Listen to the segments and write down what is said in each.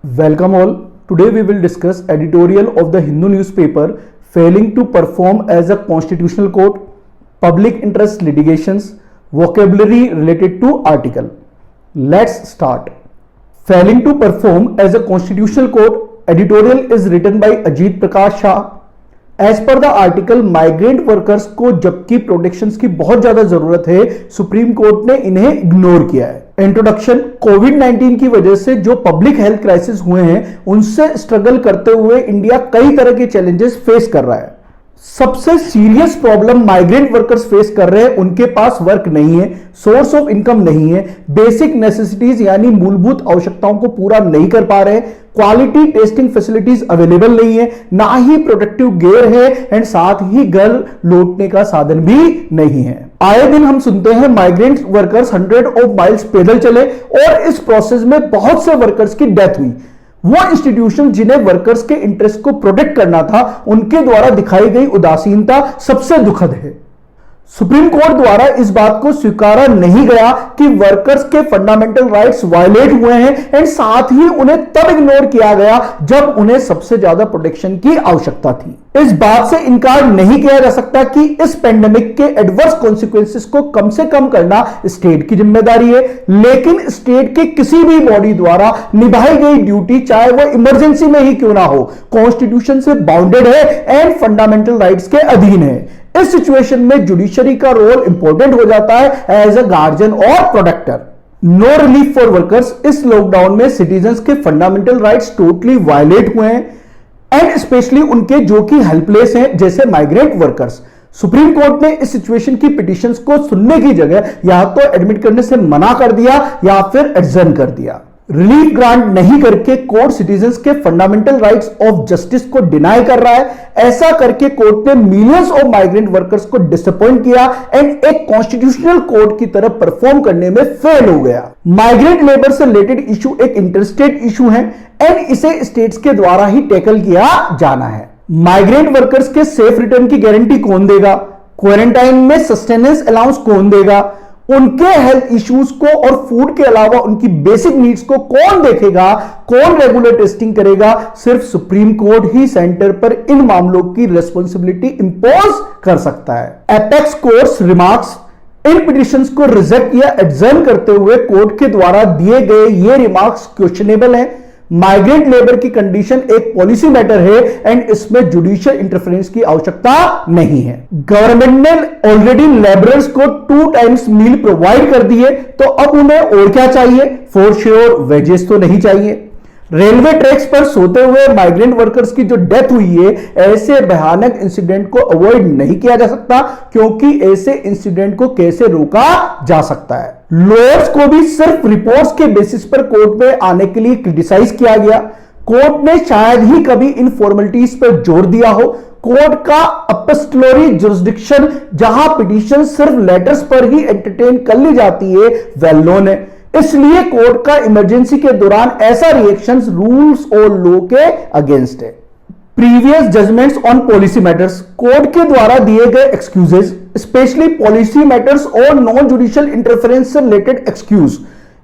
Welcome all. Today we will discuss editorial of the Hindu newspaper failing to perform as a constitutional court, public interest litigations, vocabulary related to article. Let's start. Failing to perform as a constitutional court, editorial is written by Ajit Prakash Shah. As per the article migrant workers को जबकि protections की बहुत ज्यादा जरूरत है, supreme court ने इन्हें ignore किया है। इंट्रोडक्शन। कोविड-19 की वजह से जो पब्लिक हेल्थ क्राइसिस हुए हैं उनसे स्ट्रगल करते हुए इंडिया कई तरह के चैलेंजेस फेस कर रहा है। सबसे serious problem migrant workers face कर रहे हैं, उनके पास वर्क नहीं है, सोर्स ऑफ इनकम नहीं है, बेसिक नेसेसिटीज यानी मूलभूत आवश्यकताओं को पूरा नहीं कर पा रहे, क्वालिटी टेस्टिंग फैसिलिटीज अवेलेबल नहीं है, ना ही प्रोटेक्टिव गियर है एंड साथ ही घर लौटने का साधन भी नहीं है। आए दिन हम सुनते हैं माइग्रेंट वर्कर्स 100 ऑफ माइल्स पैदल चले और इस प्रोसेस में बहुत से वर्कर्स की डेथ हुई। वो इंस्टीट्यूशन जिन्हें वर्कर्स के इंटरेस्ट को प्रोटेक्ट करना था, उनके द्वारा दिखाई गई उदासीनता सबसे दुखद है। सुप्रीम कोर्ट द्वारा इस बात को स्वीकारा नहीं गया कि वर्कर्स के फंडामेंटल राइट्स वायलेट हुए हैं एंड साथ ही उन्हें तब इग्नोर किया गया जब उन्हें सबसे ज्यादा प्रोटेक्शन की आवश्यकता थी। इस बात से इनकार नहीं किया जा सकता कि इस पेंडेमिक के एडवर्स कॉन्सिक्वेंसेस को कम से कम करना स्टेट की जिम्मेदारी है, लेकिन स्टेट के किसी भी बॉडी द्वारा निभाई गई ड्यूटी, चाहे वह इमरजेंसी में ही क्यों ना हो, कॉन्स्टिट्यूशन से बाउंडेड है एंड फंडामेंटल राइट्स के अधीन है। इस सिचुएशन में जुडिशरी का रोल इंपॉर्टेंट हो जाता है एज अ गार्जियन और protector. No relief for workers. इस लॉकडाउन में सिटीजंस के फंडामेंटल राइट्स टोटली वायलेट हुए हैं एंड स्पेशली उनके जो कि हेल्पलेस हैं, जैसे माइग्रेंट वर्कर्स। सुप्रीम कोर्ट ने इस सिचुएशन की पिटीशंस को सुनने की जगह या तो एडमिट करने से मना कर दिया या फिर एडजर्न कर दिया। रिलीफ ग्रांट नहीं करके कोर्ट सिटीजंस के फंडामेंटल राइट्स ऑफ जस्टिस को डिनाई कर रहा है। ऐसा करके कोर्ट ने मिलियंस ऑफ माइग्रेंट वर्कर्स को डिसअपॉइंट किया एंड एक कॉन्स्टिट्यूशनल कोर्ट की तरह परफॉर्म करने में फेल हो गया। माइग्रेंट लेबर से रिलेटेड इशू एक इंटरस्टेट इशू है एंड इसे स्टेट्स के द्वारा ही टैकल किया जाना है। माइग्रेंट वर्कर्स के सेफ रिटर्न की गारंटी कौन देगा? क्वारंटाइन में सस्टेनेंस अलाउंस कौन देगा? उनके हेल्थ इश्यूज को और फूड के अलावा उनकी बेसिक नीड्स को कौन देखेगा? कौन रेगुलर टेस्टिंग करेगा? सिर्फ सुप्रीम कोर्ट ही सेंटर पर इन मामलों की रिस्पॉन्सिबिलिटी इंपोज कर सकता है। Apex courts remarks. इन पिटिशंस को रिजेक्ट या एडजर्न करते हुए कोर्ट के द्वारा दिए गए ये रिमार्क्स क्वेश्चनेबल हैं। माइग्रेंट लेबर की कंडीशन एक पॉलिसी मैटर है एंड इसमें जुडिशियल इंटरफेरेंस की आवश्यकता नहीं है। गवर्नमेंट ने ऑलरेडी लेबरर्स को 2 टाइम्स मील प्रोवाइड कर दिए, तो अब उन्हें और क्या चाहिए? फॉर श्योर वेजेस तो नहीं चाहिए। रेलवे ट्रैक्स पर सोते हुए माइग्रेंट वर्कर्स की जो डेथ हुई है, ऐसे भयानक इंसिडेंट को अवॉइड नहीं किया जा सकता, क्योंकि ऐसे इंसिडेंट को कैसे रोका जा सकता है। लॉयर्स को भी सिर्फ रिपोर्ट्स के बेसिस पर कोर्ट में आने के लिए क्रिटिसाइज किया गया। कोर्ट ने शायद ही कभी इन फॉर्मेलिटीज पर जोर दिया हो। कोर्ट का अपस्टोलरी जुरिस्डिक्शन, जहां पिटीशन सिर्फ लेटर्स पर ही एंटरटेन कर ली जाती है, वेल नोन है। इसलिए कोर्ट का इमरजेंसी के दौरान ऐसा रिएक्शंस रूल्स और लॉ के अगेंस्ट है। Previous judgements on policy matters. Court के द्वारा दिए गए एक्सक्यूजेस, स्पेशली पॉलिसी मैटर्स और नॉन जुडिशियल इंटरफेरेंस से रिलेटेड एक्सक्यूज,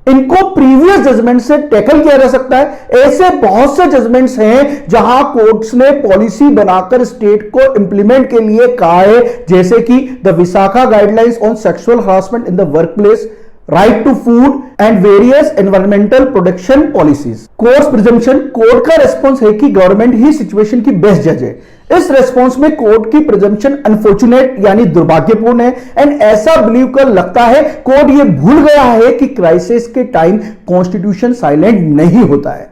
इनको प्रीवियस जजमेंट से टैकल किया जा सकता है। ऐसे बहुत से जजमेंट्स हैं जहां कोर्ट्स ने पॉलिसी बनाकर स्टेट को इंप्लीमेंट के लिए कहा है, जैसे कि the Vishakha guidelines on sexual harassment in the workplace, right to food and various environmental protection policies. Courts presumption. Court का रेस्पॉन्स है कि गवर्नमेंट ही सिचुएशन की बेस्ट जज है। इस रेस्पॉन्स में कोर्ट की प्रिजम्पशन अनफॉर्चुनेट यानी दुर्भाग्यपूर्ण है एंड ऐसा बिलीव कर लगता है कोर्ट ये भूल गया है कि क्राइसिस के टाइम कॉन्स्टिट्यूशन साइलेंट नहीं होता है।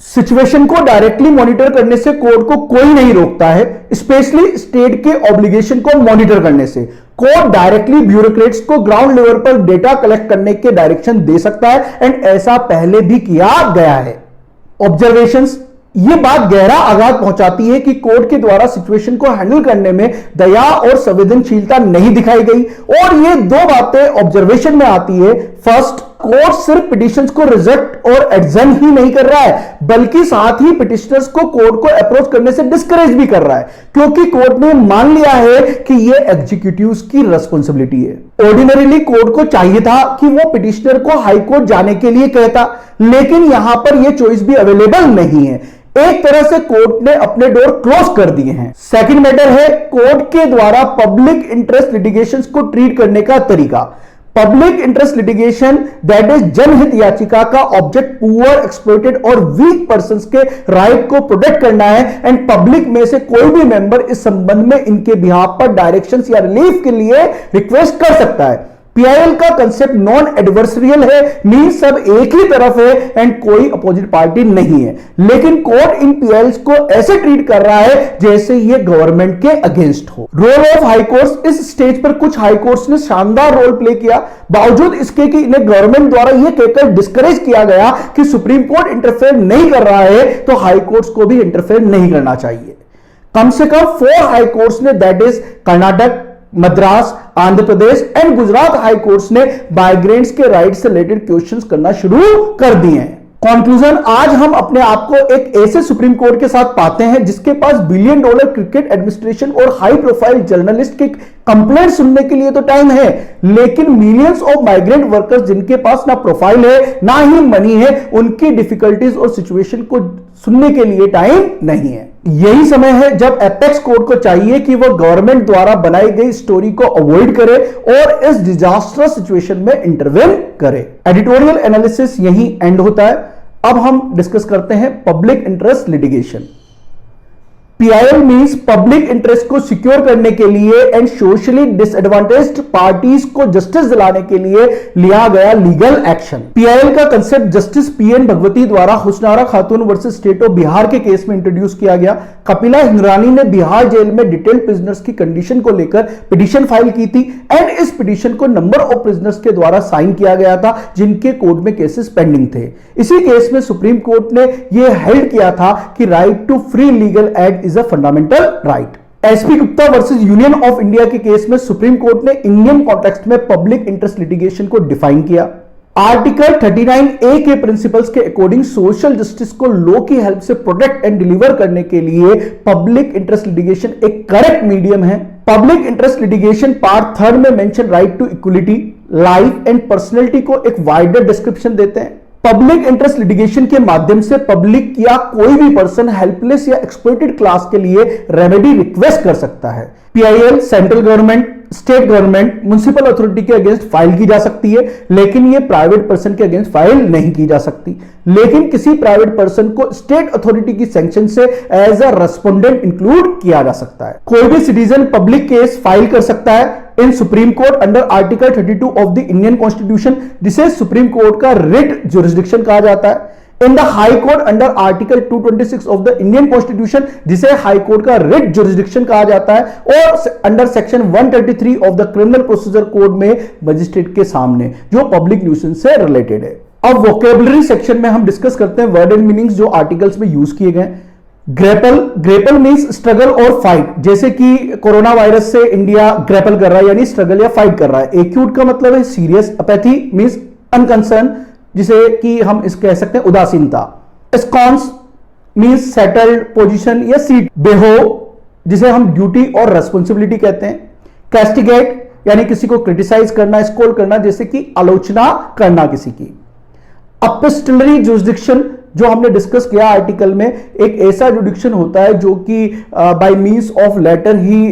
सिचुएशन को डायरेक्टली मॉनिटर करने से कोर्ट को कोई नहीं रोकता है, स्पेशली स्टेट के ऑब्लिगेशन को मॉनिटर करने से। कोर्ट डायरेक्टली ब्यूरोक्रेट्स को ग्राउंड लेवल पर डेटा कलेक्ट करने के डायरेक्शन दे सकता है एंड ऐसा पहले भी किया गया है। ऑब्जर्वेशंस। यह बात गहरा आघात पहुंचाती है कि कोर्ट के द्वारा सिचुएशन को हैंडल करने में दया और संवेदनशीलता नहीं दिखाई गई और ये 2 बातें ऑब्जर्वेशन में आती है। फर्स्ट, कोर्ट सिर्फ पिटिशंस को रिजेक्ट और एग्जाम ही नहीं कर रहा है, बल्कि साथ ही पिटिशनर्स को कोर्ट को अप्रोच करने से डिस्करेज भी कर रहा है, क्योंकि कोर्ट ने मान लिया है कि यह एग्जीक्यूटिव्स की रिस्पॉन्सिबिलिटी है। ऑर्डिनरीली कोर्ट को चाहिए था कि वो पिटिशनर को हाई कोर्ट जाने के लिए कहता, लेकिन यहां पर यह चॉइस भी अवेलेबल नहीं है। एक तरह से कोर्ट ने अपने डोर क्लोज कर दिए हैं। सेकंड मैटर है कोर्ट के द्वारा पब्लिक इंटरेस्ट लिटिगेशंस को ट्रीट करने का तरीका। Public interest litigation that is जनहित याचिका का ऑब्जेक्ट पुअर, एक्सप्लॉइटेड और वीक पर्संस के राइट को प्रोटेक्ट करना है, एंड पब्लिक में से कोई भी मेंबर इस संबंध में इनके बिहाफ पर डायरेक्शंस या रिलीफ के लिए रिक्वेस्ट कर सकता है। पीआईएल का कंसेप्ट नॉन एडवर्सरियल है, मीन सब एक ही तरफ है एंड कोई अपोजिट पार्टी नहीं है, लेकिन कोर्ट इन पीआईएल को ऐसे ट्रीट कर रहा है जैसे ये गवर्नमेंट के अगेंस्ट हो। रोल ऑफ हाई कोर्ट्स, इस स्टेज पर कुछ हाई कोर्ट्स ने शानदार रोल प्ले किया, बावजूद इसके कि इन्हें गवर्नमेंट द्वारा यह कहकर डिस्करेज किया गया कि सुप्रीम कोर्ट इंटरफेयर नहीं कर रहा है, तो हाई कोर्ट्स को भी इंटरफेयर नहीं करना चाहिए। कम से कम 4 हाई कोर्ट्स ने, that is Karnataka, Madras, Andhra Pradesh and Gujarat high courts ने माइग्रेंट्स के राइट से रिलेटेड क्वेश्चंस करना शुरू कर दिए हैं। कंक्लूजन, आज हम अपने आप को एक ऐसे सुप्रीम कोर्ट के साथ पाते हैं जिसके पास $1 बिलियन क्रिकेट एडमिनिस्ट्रेशन और हाई प्रोफाइल जर्नलिस्ट के कंप्लेंट सुनने के लिए तो टाइम है, लेकिन मिलियंस ऑफ माइग्रेंट वर्कर्स जिनके पास ना प्रोफाइल है ना ही मनी है, उनकी डिफिकल्टीज और सिचुएशन को सुनने के लिए टाइम नहीं है। यही समय है जब एपेक्स कोर्ट को चाहिए कि वह गवर्नमेंट द्वारा बनाई गई स्टोरी को अवॉइड करे और इस डिजास्टरस सिचुएशन में इंटरवेन करे। एडिटोरियल एनालिसिस यहीं एंड होता है। अब हम डिस्कस करते हैं public interest litigation. PIL means public interest को सिक्योर करने के लिए एंड सोशली डिसएडवांटेज्ड पार्टीज को जस्टिस दिलाने के लिए लिया गया लीगल एक्शन। पीआईएल का कंसेप्ट जस्टिस पीएन भगवती द्वारा हुस्नारा खातून वर्सेस स्टेट ऑफ बिहार के केस में इंट्रोड्यूस किया गया। कपिला हिंगरानी ने बिहार जेल में डिटेल्ड प्रिजनर्स की कंडीशन को लेकर पिटीशन फाइल की थी एंड इस पिटीशन को नंबर ऑफ प्रिजनर्स के द्वारा साइन किया गया था जिनके कोर्ट में केसेस पेंडिंग थे। इसी केस में सुप्रीम कोर्ट ने यह हेल्ड किया था कि right to free legal aid is a fundamental right. S P Gupta versus union of India के केस में सुप्रीम कोर्ट ने इंडियन कॉन्टेक्स्ट में पब्लिक इंटरेस्ट लिटिगेशन को डिफाइन किया। आर्टिकल 39A के प्रिंसिपल्स के अकॉर्डिंग सोशल जस्टिस को लॉ की हेल्प से प्रोटेक्ट एंड डिलीवर करने के लिए पब्लिक इंटरेस्ट लिटिगेशन एक करेक्ट मीडियम है। पब्लिक इंटरेस्ट लिटिगेशन पार्ट 3 में mention right to equality, life and personality को एक वाइडर डिस्क्रिप्शन देते हैं। पब्लिक इंटरेस्ट लिटिगेशन के माध्यम से पब्लिक या कोई भी पर्सन हेल्पलेस या एक्सप्लॉइटेड क्लास के लिए रेमेडी रिक्वेस्ट कर सकता है। PIL central government, state government, municipal authority के अगेंस्ट फाइल की जा सकती है, लेकिन ये प्राइवेट पर्सन के अगेंस्ट फाइल नहीं की जा सकती। लेकिन किसी प्राइवेट पर्सन को स्टेट अथॉरिटी की सैंक्शन से एज अ रेस्पोंडेंट इंक्लूड किया जा सकता है। कोई भी सिटीजन पब्लिक केस फाइल कर सकता है in Supreme Court under article 32 of the Indian constitution, जिसे सुप्रीम कोर्ट का रिट जुरिस्डिक्शन कहा जाता है। In the High Court under article 226 of the Indian constitution, जिसे हाई कोर्ट का रिट जुरिस्डिक्शन कहा जाता है, और under section 133 of the criminal procedure code में मजिस्ट्रेट के सामने, जो पब्लिक न्यूसेंस से रिलेटेड है। अब वोकेबलरी सेक्शन में हम डिस्कस करते हैं वर्ड एंड मीनिंग्स जो आर्टिकल्स में यूज किए गए। ग्रेपल मींस स्ट्रगल और फाइट, जैसे कि कोरोना वायरस से इंडिया ग्रेपल कर रहा है यानी स्ट्रगल या फाइट कर रहा है। एक्यूट का मतलब है सीरियस, अपैथी मींस अनकंसर्न, जिसे कि हम इस कह सकते हैं उदासीनता। एस्कॉन्स मींस सेटल्ड पोजीशन या सीट। बेहो, जिसे हम ड्यूटी और रेस्पॉन्सिबिलिटी कहते हैं। कैस्टिगेट यानी किसी को क्रिटिसाइज करना, स्कोल्ड करना, जैसे कि आलोचना करना किसी की। अपिस्टलरी जुरिस्डिक्शन जो हमने डिस्कस किया आर्टिकल में, एक ऐसा जुरिस्डिक्शन होता है जो कि बाय मींस ऑफ लेटर ही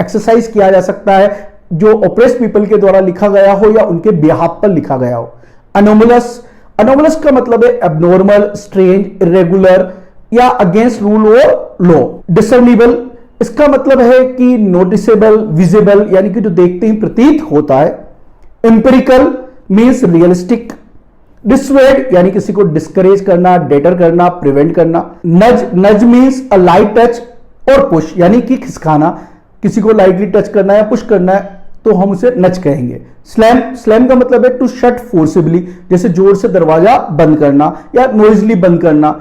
एक्सरसाइज किया जा सकता है, जो ऑप्रेस्ड पीपल के द्वारा लिखा गया हो या उनके बिहाफ पर लिखा गया हो। अनोमलस का मतलब है एबनॉर्मल, स्ट्रेंज, इरेगुलर या अगेंस्ट रूल और लॉ। डिसर्निबल, इसका मतलब है कि नोटिसेबल, विजिबल यानी कि जो देखते ही प्रतीत होता है। Empirical means realistic. डिसवेड यानी किसी को डिस्करेज करना, डेटर करना, प्रिवेंट करना। नज मींस अ लाइट टच और पुश यानी कि खिसकाना, किसी को लाइटली टच करना है, पुश करना है तो हम उसे नच कहेंगे। स्लैम का मतलब है टू शट फोर्सिबली, जैसे जोर से दरवाजा बंद करना या नॉइजली बंद करना।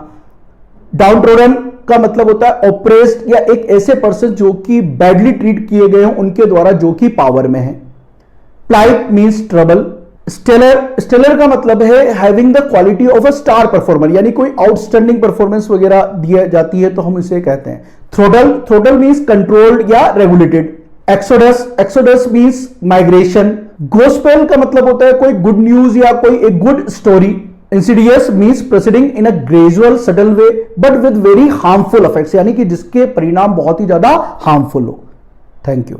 डाउनट्रोडन का मतलब होता है ऑप्रेस्ड या एक ऐसे पर्सन जो कि बैडली ट्रीट किए गए हों उनके द्वारा, जो कि पावर में है। Plight means trouble. स्टेलर का मतलब है having the quality of a star performer, यानी कोई आउटस्टैंडिंग परफॉर्मेंस वगैरह दी जाती है तो हम इसे कहते हैं थ्रोटल मींस कंट्रोल्ड या regulated. Exodus means migration. Gospel का मतलब होता है कोई गुड न्यूज या कोई एक good story. Insidious means proceeding in a gradual subtle way but with very harmful effects, यानी कि जिसके परिणाम बहुत ही ज्यादा हार्मफुल हो। Thank you.